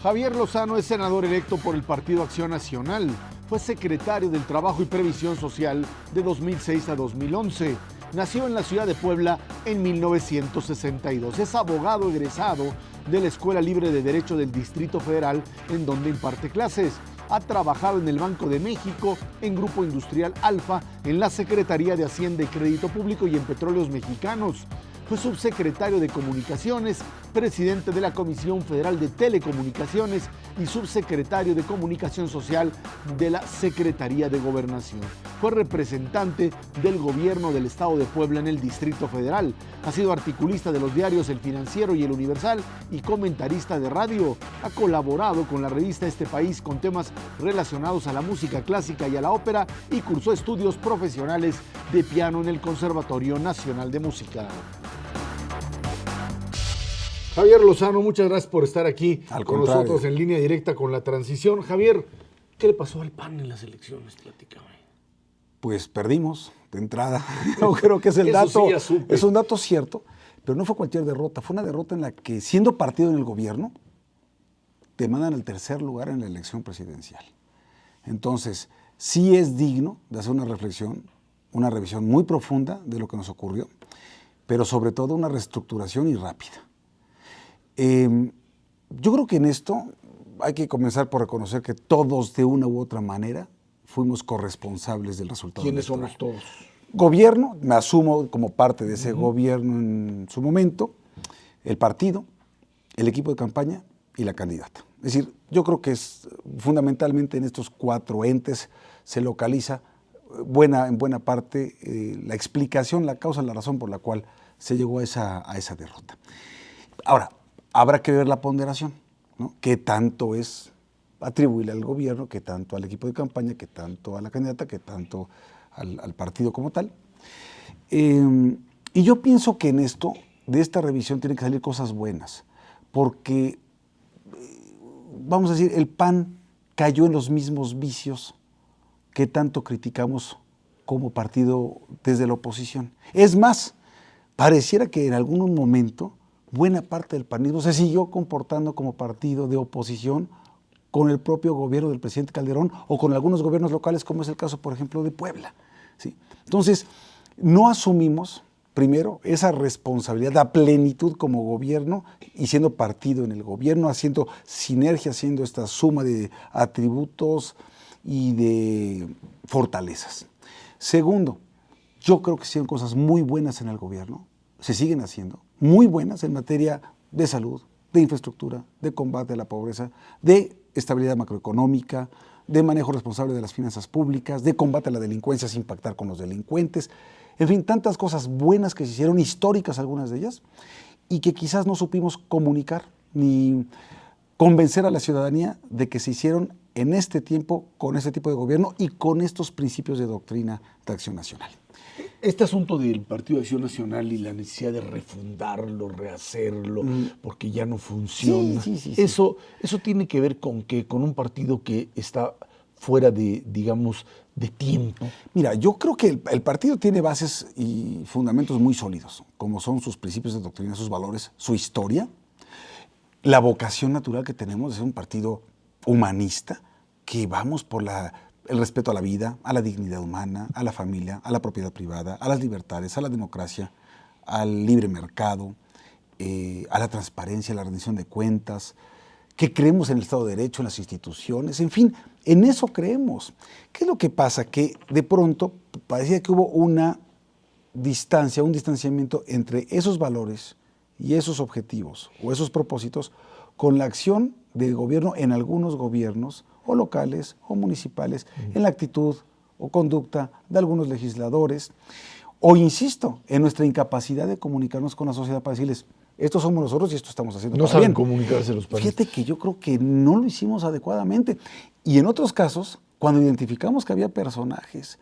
Javier Lozano es senador electo por el Partido Acción Nacional. Fue secretario del Trabajo y Previsión Social de 2006 a 2011. Nació en la ciudad de Puebla en 1962. Es abogado egresado de la Escuela Libre de Derecho del Distrito Federal, en donde imparte clases. Ha trabajado en el Banco de México, en Grupo Industrial Alfa, en la Secretaría de Hacienda y Crédito Público y en Petróleos Mexicanos. Fue subsecretario de Comunicaciones, presidente de la Comisión Federal de Telecomunicaciones y subsecretario de Comunicación Social de la Secretaría de Gobernación. Fue representante del gobierno del Estado de Puebla en el Distrito Federal. Ha sido articulista de los diarios El Financiero y El Universal y comentarista de radio. Ha colaborado con la revista Este País con temas relacionados a la música clásica y a la ópera y cursó estudios profesionales de piano en el Conservatorio Nacional de Música. Javier Lozano, muchas gracias por estar aquí con nosotros en línea directa con La Transición. Javier, ¿qué le pasó al PAN en las elecciones? Platícame. Pues perdimos de entrada. Yo creo que es el dato. Sí, es un dato cierto, pero no fue cualquier derrota. Fue una derrota en la que, siendo partido en el gobierno, te mandan al tercer lugar en la elección presidencial. Entonces, sí es digno de hacer una reflexión, una revisión muy profunda de lo que nos ocurrió, pero sobre todo una reestructuración y rápida. Yo creo que en esto hay que comenzar por reconocer que todos, de una u otra manera, fuimos corresponsables del resultado. ¿Quiénes electoral. somos todos? Gobierno, me asumo como parte de ese gobierno en su momento, el partido, el equipo de campaña y la candidata. Es decir, yo creo que es fundamentalmente en estos cuatro entes se localiza en buena parte la explicación, la causa, la razón por la cual se llegó a esa derrota. Ahora, habrá que ver la ponderación, ¿no? ¿Qué tanto es atribuirle al gobierno, qué tanto al equipo de campaña, qué tanto a la candidata, qué tanto al partido como tal? Y yo pienso que de esta revisión tienen que salir cosas buenas, porque, vamos a decir, el PAN cayó en los mismos vicios que tanto criticamos como partido desde la oposición. Es más, pareciera que en algún momento buena parte del panismo se siguió comportando como partido de oposición con el propio gobierno del presidente Calderón o con algunos gobiernos locales, como es el caso, por ejemplo, de Puebla, ¿sí? Entonces, no asumimos, primero, esa responsabilidad, la plenitud como gobierno y siendo partido en el gobierno, haciendo sinergia, haciendo esta suma de atributos y de fortalezas. Segundo, yo creo que se hicieron cosas muy buenas en el gobierno, se siguen haciendo, muy buenas en materia de salud, de infraestructura, de combate a la pobreza, de estabilidad macroeconómica, de manejo responsable de las finanzas públicas, de combate a la delincuencia sin pactar con los delincuentes. En fin, tantas cosas buenas que se hicieron, históricas algunas de ellas, y que quizás no supimos comunicar ni convencer a la ciudadanía de que se hicieron en este tiempo, con este tipo de gobierno y con estos principios de doctrina de acción nacional. Este asunto del Partido de Acción Nacional y la necesidad de refundarlo, rehacerlo, porque ya no funciona, sí. Eso tiene que ver con qué, con un partido que está fuera de, digamos, de tiempo. Mira, yo creo que el partido tiene bases y fundamentos muy sólidos, como son sus principios de doctrina, sus valores, su historia, la vocación natural que tenemos de ser un partido humanista, que vamos por el respeto a la vida, a la dignidad humana, a la familia, a la propiedad privada, a las libertades, a la democracia, al libre mercado, a la transparencia, a la rendición de cuentas, que creemos en el Estado de Derecho, en las instituciones, en fin, en eso creemos. ¿Qué es lo que pasa? Que de pronto parecía que hubo una distancia, un distanciamiento entre esos valores y esos objetivos o esos propósitos con la acción del gobierno en algunos gobiernos o locales o municipales, en la actitud o conducta de algunos legisladores, o insisto, en nuestra incapacidad de comunicarnos con la sociedad para decirles, estos somos nosotros y esto estamos haciendo. No saben comunicarse los panistas. Fíjate que yo creo que no lo hicimos adecuadamente. Y en otros casos, cuando identificamos que había personajes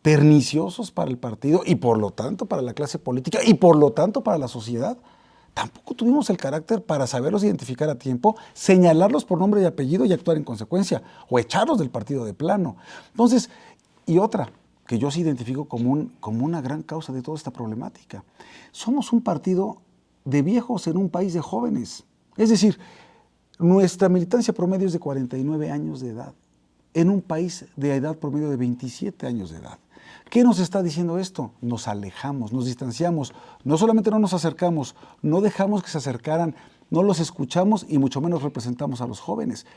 perniciosos para el partido y por lo tanto para la clase política y por lo tanto para la sociedad, tampoco tuvimos el carácter para saberlos identificar a tiempo, señalarlos por nombre y apellido y actuar en consecuencia, o echarlos del partido de plano. Entonces, y otra, que yo sí identifico como una gran causa de toda esta problemática. Somos un partido de viejos en un país de jóvenes. Es decir, Nuestra militancia promedio es de 49 años de edad, en un país de edad promedio de 27 años de edad. ¿Qué nos está diciendo esto? Nos alejamos, nos distanciamos, no solamente no nos acercamos, no dejamos que se acercaran, no los escuchamos y mucho menos representamos a los jóvenes.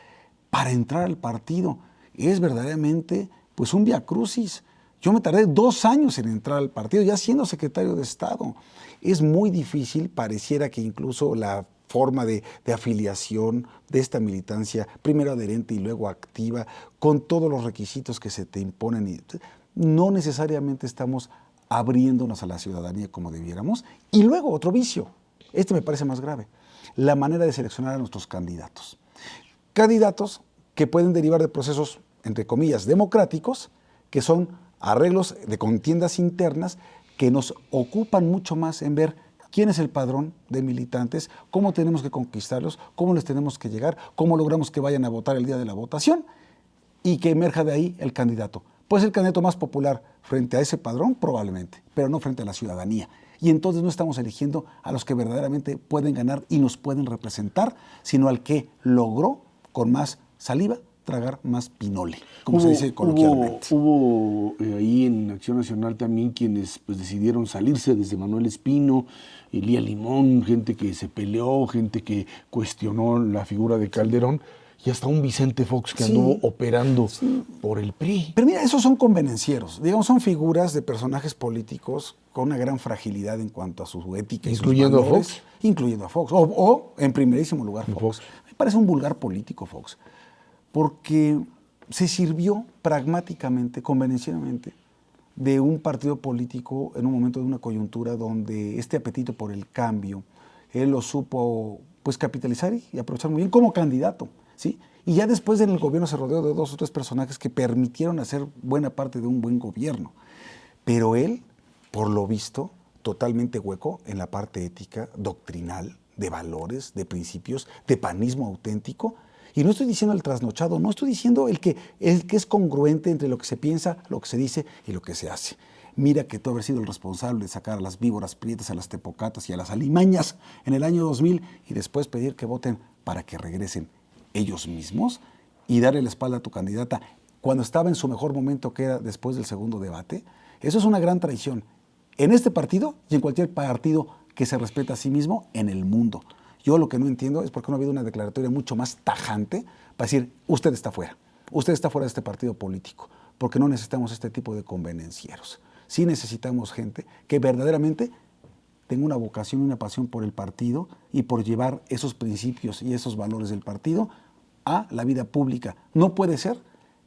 Para entrar al partido es verdaderamente pues un viacrucis. Yo me tardé 2 años en entrar al partido, ya siendo secretario de Estado. Es muy difícil, pareciera que incluso la forma de afiliación de esta militancia, primero adherente y luego activa, con todos los requisitos que se te imponen, no necesariamente estamos abriéndonos a la ciudadanía como debiéramos. Y luego otro vicio, este me parece más grave, la manera de seleccionar a nuestros candidatos. Candidatos que pueden derivar de procesos, entre comillas, democráticos, que son arreglos de contiendas internas que nos ocupan mucho más en ver quién es el padrón de militantes, cómo tenemos que conquistarlos, cómo les tenemos que llegar, cómo logramos que vayan a votar el día de la votación y que emerja de ahí el candidato. Puede ser el candidato más popular frente a ese padrón, probablemente, pero no frente a la ciudadanía. Y entonces no estamos eligiendo a los que verdaderamente pueden ganar y nos pueden representar, sino al que logró con más saliva tragar más pinole, como se dice coloquialmente. Hubo ahí en Acción Nacional también quienes pues, decidieron salirse, desde Manuel Espino, Elía Limón, gente que se peleó, gente que cuestionó la figura de Calderón, y hasta un Vicente Fox que anduvo operando por el PRI. Pero mira, esos son convenencieros, digamos, son figuras de personajes políticos con una gran fragilidad en cuanto a su ética y sus valores. ¿Incluyendo a Fox? Incluyendo a Fox, o en primerísimo lugar Fox. Me parece un vulgar político Fox, porque se sirvió pragmáticamente, convenencieramente, de un partido político en un momento de una coyuntura donde este apetito por el cambio, él lo supo pues capitalizar y aprovechar muy bien como candidato, ¿sí? Y ya después en el gobierno se rodeó de 2 o 3 personajes que permitieron hacer buena parte de un buen gobierno. Pero él, por lo visto, totalmente hueco en la parte ética, doctrinal, de valores, de principios, de panismo auténtico. Y no estoy diciendo el trasnochado, no estoy diciendo el que es congruente entre lo que se piensa, lo que se dice y lo que se hace. Mira que tú haber sido el responsable de sacar a las víboras prietas, a las tepocatas y a las alimañas en el año 2000 y después pedir que voten para que regresen ellos mismos y darle la espalda a tu candidata cuando estaba en su mejor momento, que era después del segundo debate. Eso es una gran traición en este partido y en cualquier partido que se respeta a sí mismo en el mundo. Yo lo que no entiendo es por qué no ha habido una declaratoria mucho más tajante para decir, usted está fuera de este partido político, porque no necesitamos este tipo de convenencieros. Sí necesitamos gente que verdaderamente tenga una vocación y una pasión por el partido y por llevar esos principios y esos valores del partido a la vida pública. No puede ser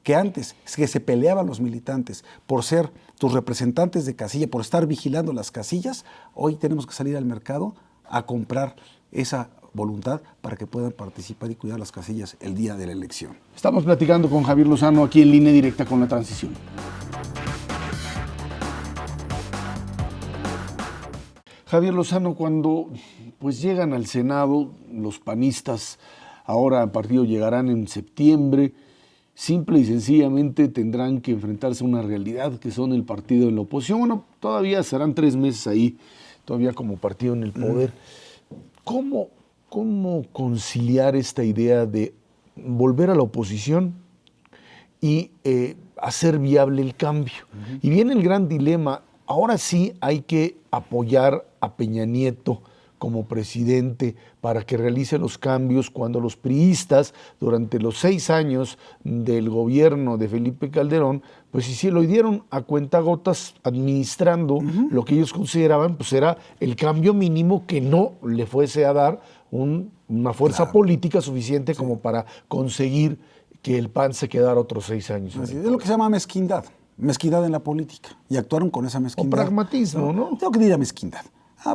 que antes que se peleaban los militantes por ser tus representantes de casilla, por estar vigilando las casillas, hoy tenemos que salir al mercado a comprar esa voluntad para que puedan participar y cuidar las casillas el día de la elección. Estamos platicando con Javier Lozano aquí en Línea Directa con la Transición. Javier Lozano, cuando pues llegan al Senado, los panistas ahora al partido llegarán en septiembre, simple y sencillamente tendrán que enfrentarse a una realidad que son el partido en la oposición. Bueno, todavía serán 3 meses ahí, todavía como partido en el poder. ¿Cómo conciliar esta idea de volver a la oposición y hacer viable el cambio? Y viene el gran dilema. Ahora sí hay que apoyar a Peña Nieto como presidente para que realice los cambios cuando los priistas durante los 6 años del gobierno de Felipe Calderón pues sí lo dieron a cuentagotas administrando lo que ellos consideraban pues era el cambio mínimo que no le fuese a dar una fuerza política suficiente como para conseguir que el PAN se quedara otros 6 años. Es lo que se llama mezquindad en la política, y actuaron con esa mezquindad. O pragmatismo, ¿no? Tengo que decir mezquindad.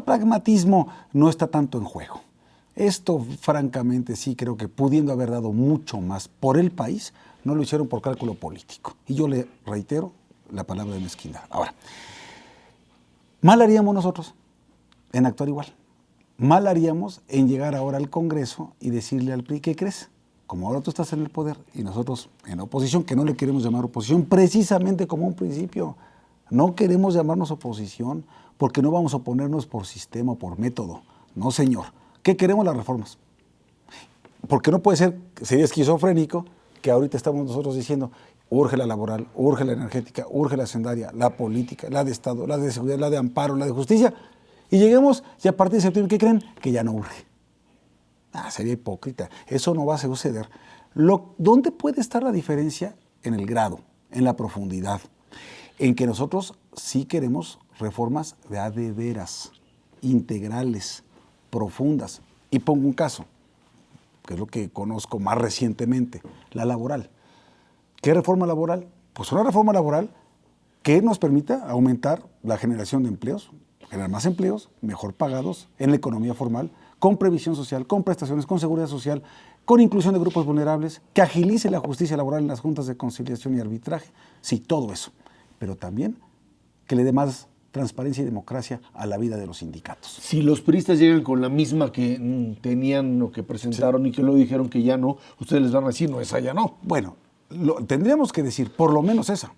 Pragmatismo no está tanto en juego. Esto, francamente, sí creo que pudiendo haber dado mucho más por el país, no lo hicieron por cálculo político. Y yo le reitero la palabra de mezquindad. Ahora, mal haríamos nosotros en actuar igual. Mal haríamos en llegar ahora al Congreso y decirle al PRI, ¿qué crees? Como ahora tú estás en el poder y nosotros en la oposición, que no le queremos llamar oposición, precisamente como un principio, no queremos llamarnos oposición porque no vamos a oponernos por sistema o por método. No, señor. ¿Qué queremos? Las reformas. porque no puede ser, sería esquizofrénico, que ahorita estamos nosotros diciendo, urge la laboral, urge la energética, urge la hacendaria, la política, la de Estado, la de seguridad, la de amparo, la de justicia, y lleguemos, y a partir de septiembre, ¿qué creen? Que ya no urge. Sería hipócrita. Eso no va a suceder. ¿Dónde puede estar la diferencia? En el grado, en la profundidad, en que nosotros sí queremos reformas de veras, integrales, profundas. Y pongo un caso, que es lo que conozco más recientemente, la laboral. ¿Qué reforma laboral? Pues una reforma laboral que nos permita aumentar la generación de empleos, generar más empleos, mejor pagados en la economía formal, con previsión social, con prestaciones, con seguridad social, con inclusión de grupos vulnerables, que agilice la justicia laboral en las juntas de conciliación y arbitraje. Sí, todo eso. Pero también que le dé más transparencia y democracia a la vida de los sindicatos. Si los priistas llegan con la misma que tenían o que presentaron, sí, y que luego dijeron que ya no, ustedes les van a decir, no, esa ya no. Bueno, tendríamos que decir, por lo menos esa,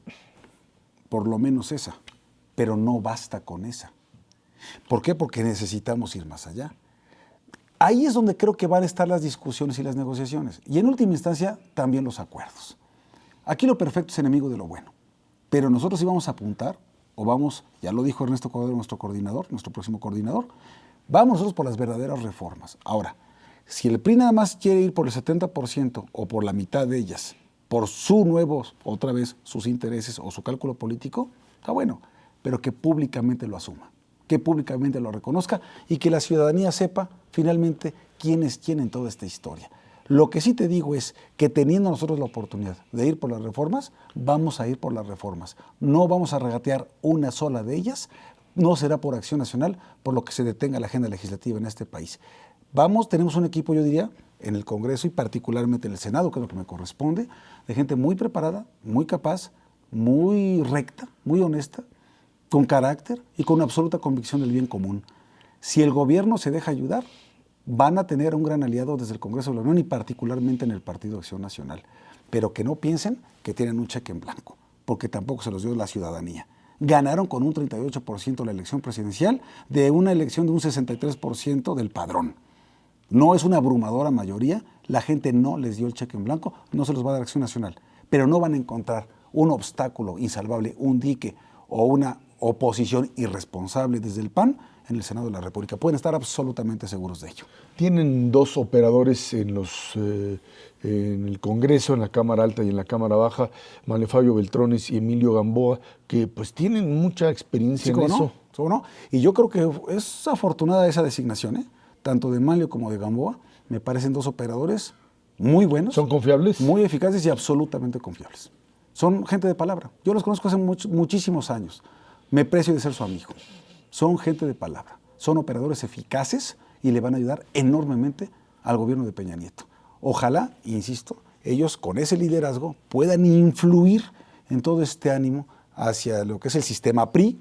pero no basta con esa. ¿Por qué? Porque necesitamos ir más allá. Ahí es donde creo que van a estar las discusiones y las negociaciones. Y en última instancia, también los acuerdos. Aquí lo perfecto es enemigo de lo bueno. Pero nosotros sí vamos a apuntar, o vamos, ya lo dijo Ernesto Cordero, nuestro coordinador, nuestro próximo coordinador, vamos nosotros por las verdaderas reformas. Ahora, si el PRI nada más quiere ir por el 70% o por la mitad de ellas, por otra vez, sus intereses o su cálculo político, está bueno, pero que públicamente lo asuma, que públicamente lo reconozca y que la ciudadanía sepa finalmente quiénes tienen toda esta historia. Lo que sí te digo es que teniendo nosotros la oportunidad de ir por las reformas, vamos a ir por las reformas. No vamos a regatear una sola de ellas, no será por Acción Nacional, por lo que se detenga la agenda legislativa en este país. Tenemos un equipo, yo diría, en el Congreso y particularmente en el Senado, que es lo que me corresponde, de gente muy preparada, muy capaz, muy recta, muy honesta, con carácter y con una absoluta convicción del bien común. Si el gobierno se deja ayudar, van a tener un gran aliado desde el Congreso de la Unión y particularmente en el Partido Acción Nacional. Pero que no piensen que tienen un cheque en blanco, porque tampoco se los dio la ciudadanía. Ganaron con un 38% la elección presidencial de una elección de un 63% del padrón. No es una abrumadora mayoría, la gente no les dio el cheque en blanco, no se los va a dar Acción Nacional, pero no van a encontrar un obstáculo insalvable, un dique o una oposición irresponsable desde el PAN en el Senado de la República. Pueden estar absolutamente seguros de ello. Tienen dos operadores en el Congreso, en la Cámara Alta y en la Cámara Baja, Manuel Fabio Beltrones y Emilio Gamboa, que pues tienen mucha experiencia en eso. No. Y yo creo que es afortunada esa designación, tanto de Manlio como de Gamboa. Me parecen dos operadores muy buenos. ¿Son confiables? Muy eficaces y absolutamente confiables. Son gente de palabra. Yo los conozco hace muchísimos años. Me precio de ser su amigo. Son gente de palabra. Son operadores eficaces y le van a ayudar enormemente al gobierno de Peña Nieto. Ojalá, insisto, ellos con ese liderazgo puedan influir en todo este ánimo hacia lo que es el sistema PRI,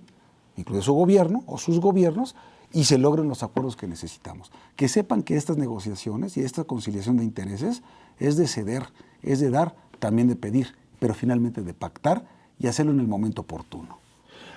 incluido su gobierno o sus gobiernos, y se logren los acuerdos que necesitamos. Que sepan que estas negociaciones y esta conciliación de intereses es de ceder, es de dar, también de pedir, pero finalmente de pactar y hacerlo en el momento oportuno.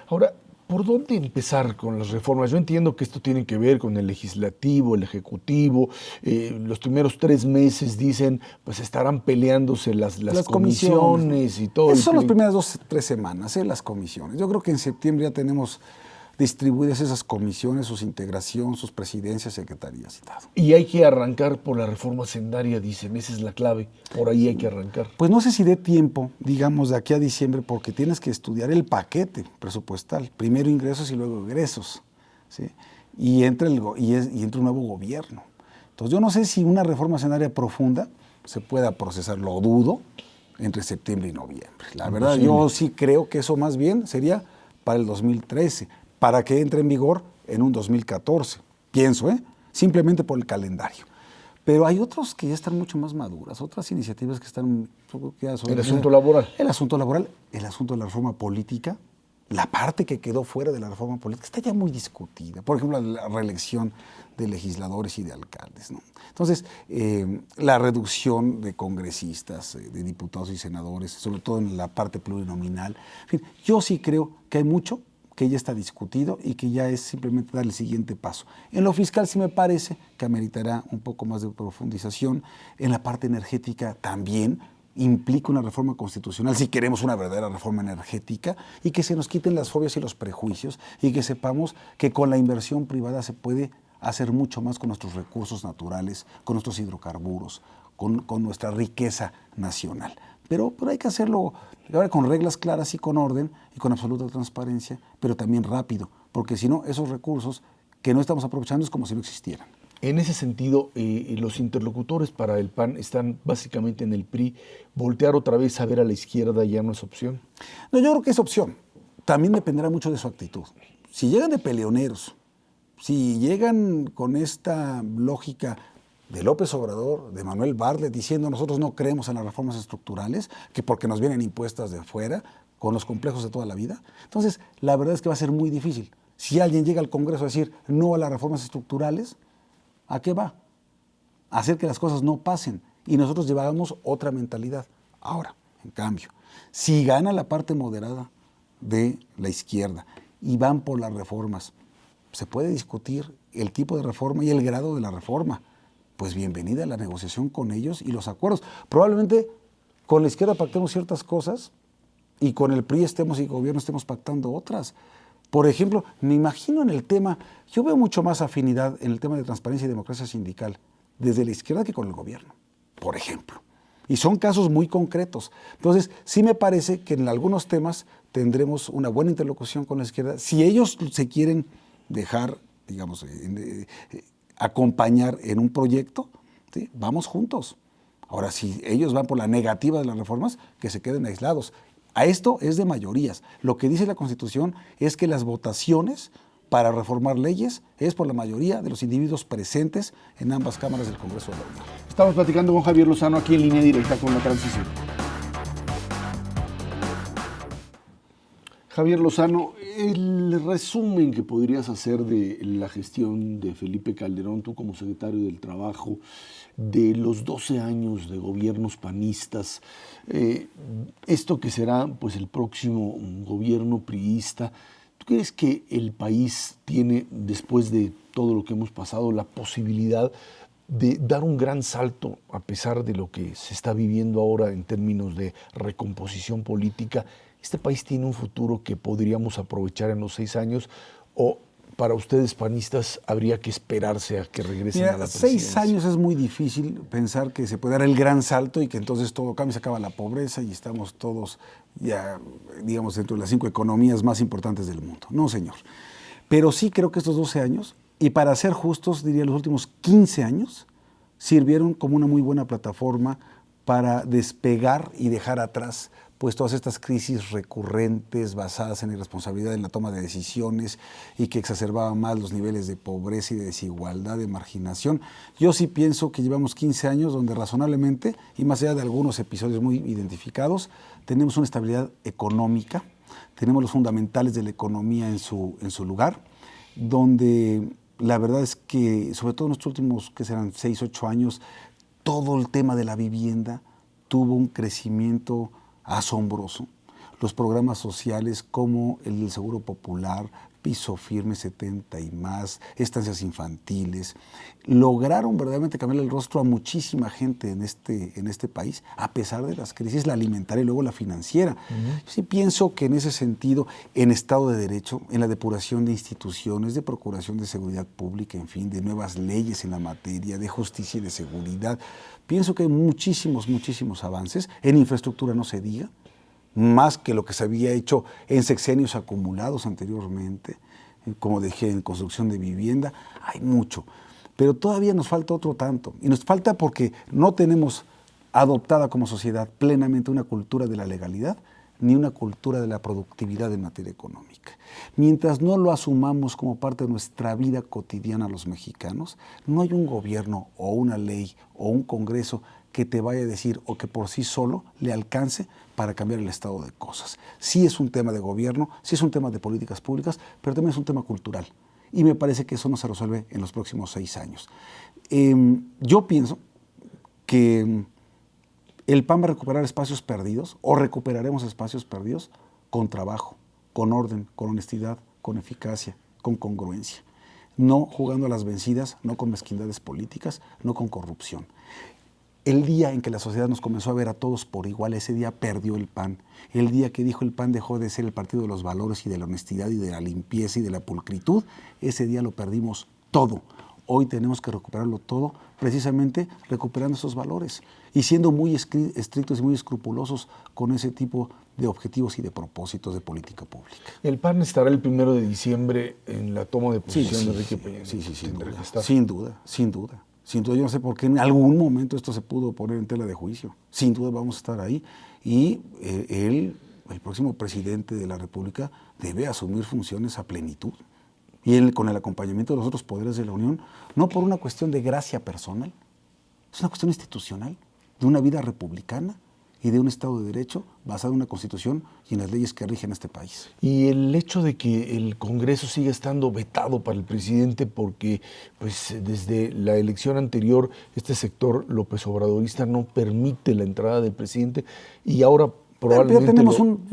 Ahora, ¿por dónde empezar con las reformas? Yo entiendo que esto tiene que ver con el legislativo, el ejecutivo. Los primeros 3 meses, dicen, pues estarán peleándose las comisiones y todo. Esas son las primeras 2-3 semanas, las comisiones. Yo creo que en septiembre ya tenemos distribuidas esas comisiones, sus integración, sus presidencias, secretarías y tal. Y hay que arrancar por la reforma hacendaria, dicen, esa es la clave, por ahí hay que arrancar. Pues no sé si dé tiempo, digamos, de aquí a diciembre, porque tienes que estudiar el paquete presupuestal, primero ingresos y luego egresos, ¿sí? Y entra un nuevo gobierno. Entonces yo no sé si una reforma hacendaria profunda se pueda procesar, lo dudo, entre septiembre y noviembre. La verdad, yo sí creo que eso más bien sería para el 2013, para que entre en vigor en un 2014, pienso, simplemente por el calendario. Pero hay otros que ya están mucho más maduras, otras iniciativas que están... ¿El asunto laboral? El asunto laboral, el asunto de la reforma política, la parte que quedó fuera de la reforma política está ya muy discutida. Por ejemplo, la reelección de legisladores y de alcaldes, ¿no? Entonces, la reducción de congresistas, de diputados y senadores, sobre todo en la parte plurinominal. En fin, yo sí creo que hay mucho que ya está discutido y que ya es simplemente dar el siguiente paso. En lo fiscal sí me parece que ameritará un poco más de profundización. En la parte energética también implica una reforma constitucional, si queremos una verdadera reforma energética, y que se nos quiten las fobias y los prejuicios, y que sepamos que con la inversión privada se puede hacer mucho más con nuestros recursos naturales, con nuestros hidrocarburos, con nuestra riqueza nacional. Pero hay que hacerlo ahora con reglas claras y con orden y con absoluta transparencia, pero también rápido, porque si no, esos recursos que no estamos aprovechando es como si no existieran. En ese sentido, los interlocutores para el PAN están básicamente en el PRI. ¿Voltear otra vez a ver a la izquierda ya no es opción? No, yo creo que es opción. También dependerá mucho de su actitud. Si llegan de peleoneros, si llegan con esta lógica de López Obrador, de Manuel Bartlett, diciendo nosotros no creemos en las reformas estructurales, que porque nos vienen impuestas de afuera, con los complejos de toda la vida. Entonces, la verdad es que va a ser muy difícil. Si alguien llega al Congreso a decir no a las reformas estructurales, ¿a qué va? A hacer que las cosas no pasen. Y nosotros llevábamos otra mentalidad. Ahora, en cambio, si gana la parte moderada de la izquierda y van por las reformas, se puede discutir el tipo de reforma y el grado de la reforma. Pues bienvenida la negociación con ellos y los acuerdos. Probablemente con la izquierda pactemos ciertas cosas y con el PRI y el gobierno estemos pactando otras. Por ejemplo, me imagino en el tema, yo veo mucho más afinidad en el tema de transparencia y democracia sindical desde la izquierda que con el gobierno, por ejemplo. Y son casos muy concretos. Entonces, sí me parece que en algunos temas tendremos una buena interlocución con la izquierda. Si ellos se quieren dejar, digamos, acompañar en un proyecto, ¿sí? Vamos juntos. Ahora, si ellos van por la negativa de las reformas, que se queden aislados. A esto es de mayorías. Lo que dice la Constitución es que las votaciones para reformar leyes es por la mayoría de los individuos presentes en ambas cámaras del Congreso de la Unión. Estamos platicando con Javier Lozano aquí en Línea Directa con la Transición. Javier Lozano, el resumen que podrías hacer de la gestión de Felipe Calderón, tú como secretario del Trabajo, de los 12 años de gobiernos panistas, esto que será pues el próximo gobierno priista, ¿tú crees que el país tiene, después de todo lo que hemos pasado, la posibilidad de dar un gran salto a pesar de lo que se está viviendo ahora en términos de recomposición política? ¿Este país tiene un futuro que podríamos aprovechar en los 6 años o para ustedes panistas habría que esperarse a que regresen a la presidencia? 6 años es muy difícil pensar que se puede dar el gran salto y que entonces todo cambia, se acaba la pobreza y estamos todos ya, digamos, dentro de las 5 economías más importantes del mundo. No, señor. Pero sí creo que estos 12 años, y para ser justos, diría los últimos 15 años, sirvieron como una muy buena plataforma para despegar y dejar atrás pues todas estas crisis recurrentes basadas en irresponsabilidad en la toma de decisiones y que exacerbaban más los niveles de pobreza y de desigualdad, de marginación. Yo sí pienso que llevamos 15 años donde razonablemente, y más allá de algunos episodios muy identificados, tenemos una estabilidad económica, tenemos los fundamentales de la economía en su lugar, donde la verdad es que, sobre todo en estos últimos, que serán 6, 8 años, todo el tema de la vivienda tuvo un crecimiento asombroso. Los programas sociales como el del Seguro Popular, Piso Firme 70 y más, estancias infantiles, lograron verdaderamente cambiar el rostro a muchísima gente en este país, a pesar de las crisis, la alimentaria y luego la financiera. Yo sí pienso que en ese sentido, en Estado de Derecho, en la depuración de instituciones, de procuración de seguridad pública, en fin, de nuevas leyes en la materia, de justicia y de seguridad, pienso que hay muchísimos avances. En infraestructura no se diga, más que lo que se había hecho en sexenios acumulados anteriormente, como dije, en construcción de vivienda, hay mucho. Pero todavía nos falta otro tanto, y nos falta porque no tenemos adoptada como sociedad plenamente una cultura de la legalidad, ni una cultura de la productividad en materia económica. Mientras no lo asumamos como parte de nuestra vida cotidiana los mexicanos, no hay un gobierno o una ley o un Congreso que te vaya a decir o que por sí solo le alcance para cambiar el estado de cosas. Sí es un tema de gobierno, sí es un tema de políticas públicas, pero también es un tema cultural. Y me parece que eso no se resuelve en los próximos 6 años. Yo pienso que el PAN va a recuperar espacios perdidos o recuperaremos espacios perdidos con trabajo, con orden, con honestidad, con eficacia, con congruencia. No jugando a las vencidas, no con mezquindades políticas, no con corrupción. El día en que la sociedad nos comenzó a ver a todos por igual, ese día perdió el PAN. El día que dijo el PAN dejó de ser el partido de los valores y de la honestidad y de la limpieza y de la pulcritud, ese día lo perdimos todo. Hoy tenemos que recuperarlo todo, precisamente recuperando esos valores y siendo muy estrictos y muy escrupulosos con ese tipo de objetivos y de propósitos de política pública. El PAN estará el 1 de diciembre en la toma de posición de Enrique Peña Nieto. Sí, sin duda. Sin duda, yo no sé por qué en algún momento esto se pudo poner en tela de juicio. Sin duda vamos a estar ahí. Y él, el próximo presidente de la República, debe asumir funciones a plenitud. Y él, con el acompañamiento de los otros poderes de la Unión, no por una cuestión de gracia personal, es una cuestión institucional, de una vida republicana y de un Estado de Derecho basado en una Constitución y en las leyes que rigen este país. Y el hecho de que el Congreso siga estando vetado para el presidente porque pues, desde la elección anterior este sector López Obradorista no permite la entrada del presidente y ahora probablemente...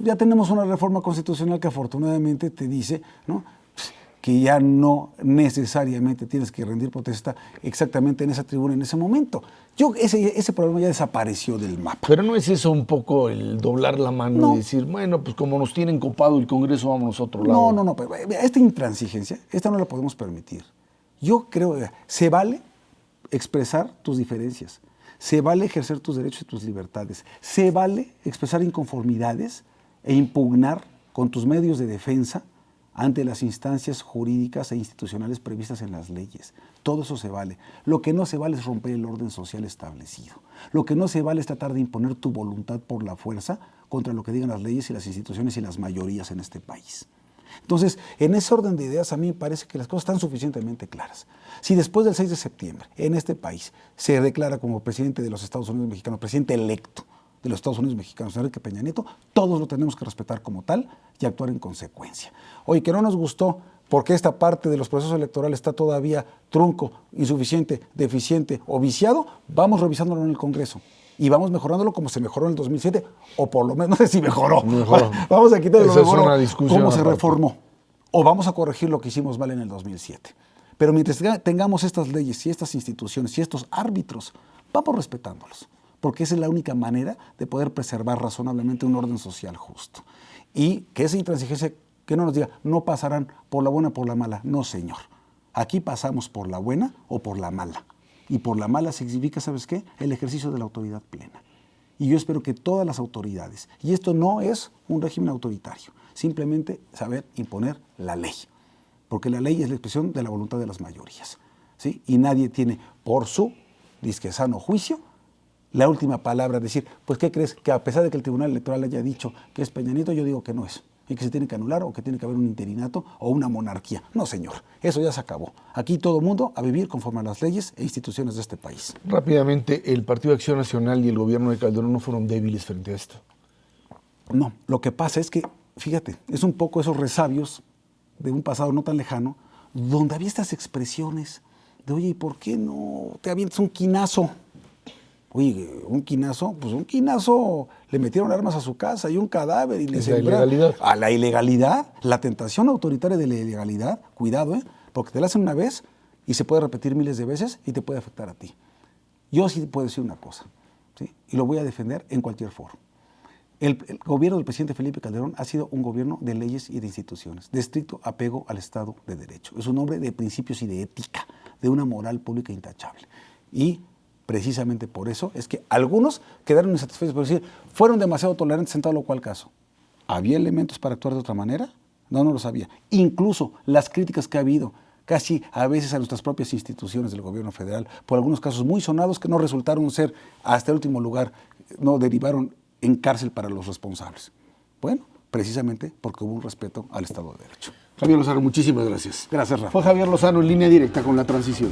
Ya tenemos una reforma constitucional que afortunadamente te dice, ¿no?, que ya no necesariamente tienes que rendir protesta exactamente en esa tribuna en ese momento. Ese problema ya desapareció del mapa. Pero ¿no es eso un poco el doblar la mano y decir, bueno, pues como nos tienen copado el Congreso, vámonos a otro lado? No, pero esta intransigencia, esta no la podemos permitir. Yo creo que se vale expresar tus diferencias, se vale ejercer tus derechos y tus libertades, se vale expresar inconformidades e impugnar con tus medios de defensa ante las instancias jurídicas e institucionales previstas en las leyes. Todo eso se vale. Lo que no se vale es romper el orden social establecido. Lo que no se vale es tratar de imponer tu voluntad por la fuerza contra lo que digan las leyes y las instituciones y las mayorías en este país. Entonces, en ese orden de ideas a mí me parece que las cosas están suficientemente claras. Si después del 6 de septiembre en este país se declara como presidente de los Estados Unidos mexicanos, presidente electo de los Estados Unidos mexicanos, Enrique Peña Nieto, todos lo tenemos que respetar como tal y actuar en consecuencia. Oye, que no nos gustó porque esta parte de los procesos electorales está todavía trunco, insuficiente, deficiente o viciado, vamos revisándolo en el Congreso y vamos mejorándolo como se mejoró en el 2007, o por lo menos, no sé si mejoró. Vamos a quitar lo mejoró, cómo se reformó, o vamos a corregir lo que hicimos mal en el 2007. Pero mientras tengamos estas leyes y estas instituciones y estos árbitros, vamos respetándolos, porque esa es la única manera de poder preservar razonablemente un orden social justo. Y que esa intransigencia, que no nos diga, no pasarán por la buena o por la mala. No, señor. Aquí pasamos por la buena o por la mala. Y por la mala significa, ¿sabes qué?, el ejercicio de la autoridad plena. Y yo espero que todas las autoridades, y esto no es un régimen autoritario, simplemente saber imponer la ley. Porque la ley es la expresión de la voluntad de las mayorías, ¿sí? Y nadie tiene, por su disque sano juicio, la última palabra, decir, pues ¿qué crees? Que a pesar de que el Tribunal Electoral haya dicho que es Peña Nieto, yo digo que no es, y que se tiene que anular o que tiene que haber un interinato o una monarquía. No, señor, eso ya se acabó. Aquí todo mundo a vivir conforme a las leyes e instituciones de este país. Rápidamente, ¿el Partido de Acción Nacional y el gobierno de Calderón no fueron débiles frente a esto? No, lo que pasa es que, fíjate, es un poco esos resabios de un pasado no tan lejano, donde había estas expresiones de, oye, ¿y por qué no te avientas un quinazo? Oye, un quinazo, pues un quinazo, le metieron armas a su casa y un cadáver y le sembraron. ¿La ilegalidad? A la ilegalidad, la tentación autoritaria de la ilegalidad, cuidado, porque te la hacen una vez y se puede repetir miles de veces y te puede afectar a ti. Yo sí puedo decir una cosa, ¿sí?, y lo voy a defender en cualquier foro. El gobierno del presidente Felipe Calderón ha sido un gobierno de leyes y de instituciones, de estricto apego al Estado de Derecho. Es un hombre de principios y de ética, de una moral pública intachable. Y precisamente por eso es que algunos quedaron insatisfechos por decir, fueron demasiado tolerantes en tal o cual caso. ¿Había elementos para actuar de otra manera? No los había. Incluso las críticas que ha habido, casi a veces a nuestras propias instituciones del gobierno federal, por algunos casos muy sonados que no resultaron ser, hasta el último lugar, no derivaron en cárcel para los responsables. Bueno, precisamente porque hubo un respeto al Estado de Derecho. Javier Lozano, muchísimas gracias. Gracias, Rafa. Fue Javier Lozano en Línea Directa con La Transición.